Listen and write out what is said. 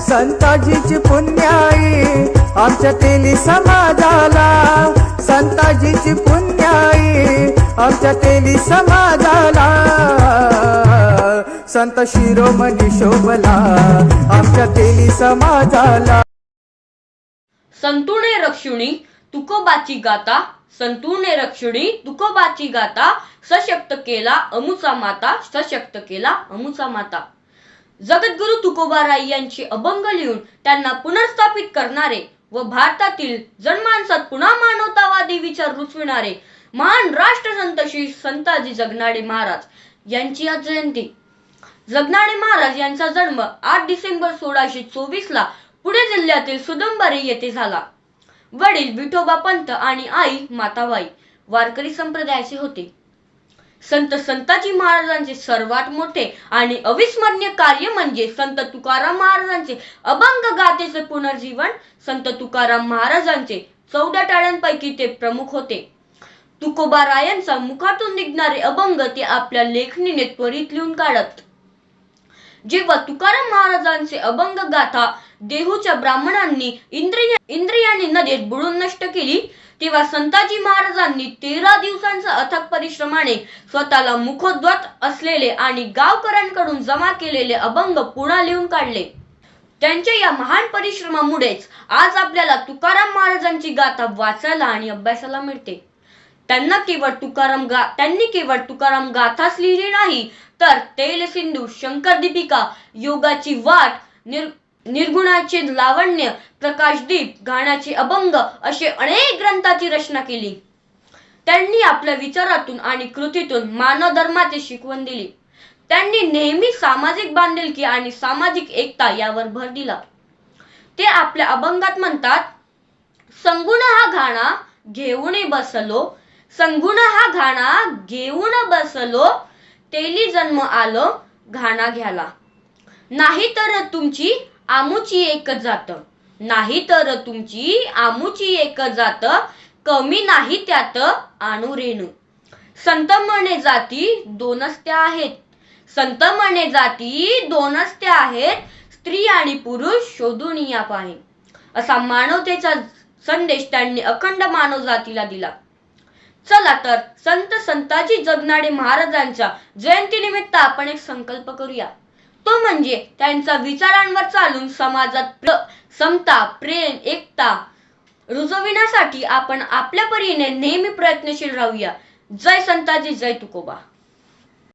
संताजीची पुण्याई आमच्या तेली समाजाला, संताजीची पुण्याई आमच्या तेली समाजाला, संत शिरोमणी शोभला आमच्या तेली समाजाला। संतुने रक्षुणी तुकोबाची गाथा, संतुने रक्षुणी तुकोबाची गाथा, सशक्त केला अमुचा माता, सशक्त केला अमुचा माता। जगद्गुरु तुकोबाराय यांची अभंग लिहून त्यांना पुनर्स्थापित करणारे व भारतातील जनमानसात पुन्हा मानवतावादी विचार रुजविणारे महान राष्ट्रसंत श्री संताजी जगनाडे महाराज यांची आज जयंती। जगनाडे महाराज यांचा जन्म 8 डिसेंबर 1624 ला पुणे जिल्ह्यातील सुदंबरी येथे झाला। वडील विठोबा पंत आणि आई माताबाई वारकरी संप्रदायाचे होते। संत संताजी महाराजांचे सर्वात मोठे आणि अविस्मरणीय कार्य म्हणजे संत तुकाराम महाराजांचे अभंग गाथेचे पुनर्जीवन। संत तुकाराम महाराजांचे 14 टाळ्यांपैकी ते प्रमुख होते। तुकोबारायांचा मुखातून निघणारे अभंग ते आपल्या लेखणीने त्वरित लिहून काढत। जेव्हा तुकाराम महाराजांचे अभंग गाथा देहूच्या ब्राह्मणांनी इंद्रियानी नदीत बुडून नष्ट केली, तेव्हा संताजी महाराजांनी 13 दिवसांच्या अथक परिश्रमाने स्वतःला मुखोद्गत असलेले आणि गावकऱ्यांकडून जमा केलेले अभंग पुन्हा लिहून काढले। त्यांच्या या महान परिश्रमामुळेच आज आपल्याला तुकाराम महाराजांची गाथा वाचायला आणि अभ्यासाला मिळते। त्यांनी केवळ तुकाराम गाथाच लिहिली नाही, तर तैल सिंधू, शंकर दीपिका, योगाची वाट, निर्गुणाचे लावण्य, प्रकाशदीप, गाण्याचे अभंग असे अनेक ग्रंथाची रचना केली। त्यांनी आपल्या विचारातून आणि कृतीतून मानव धर्माची शिकवण दिली। त्यांनी नेहमी सामाजिक बांधिलकी आणि सामाजिक एकता यावर भर दिला। ते आपल्या अभंगात म्हणतात, संगुण हा घाणा घेऊन बसलो, संगुण हा घाणा घेऊन बसलो, तेली जन्म आलो घाणा घ्याला, नाही तर तुमची आमुची एक जात, नाही तर तुमची आमुची एक जात, कमी नाही त्यात आणू रेणू। संत म्हणे जाती दोनच त्या आहेत, संत म्हणे जाती दोनच त्या आहेत, स्त्री आणि पुरुष शोधून या पाहे। असा मानवतेचा संदेश त्यांनी अखंड मानव जातीला दिला। चला तर संत संताजी जगनाडे महाराजांच्या जयंतीनिमित्त आपण एक संकल्प करूया, तो म्हणजे त्यांच्या विचारांवर चालून समाजात समता, प्रेम, एकता रुजविण्यासाठी आपण आपल्या परीने नेहमी प्रयत्नशील राहूया। जय संताजी, जय तुकोबा।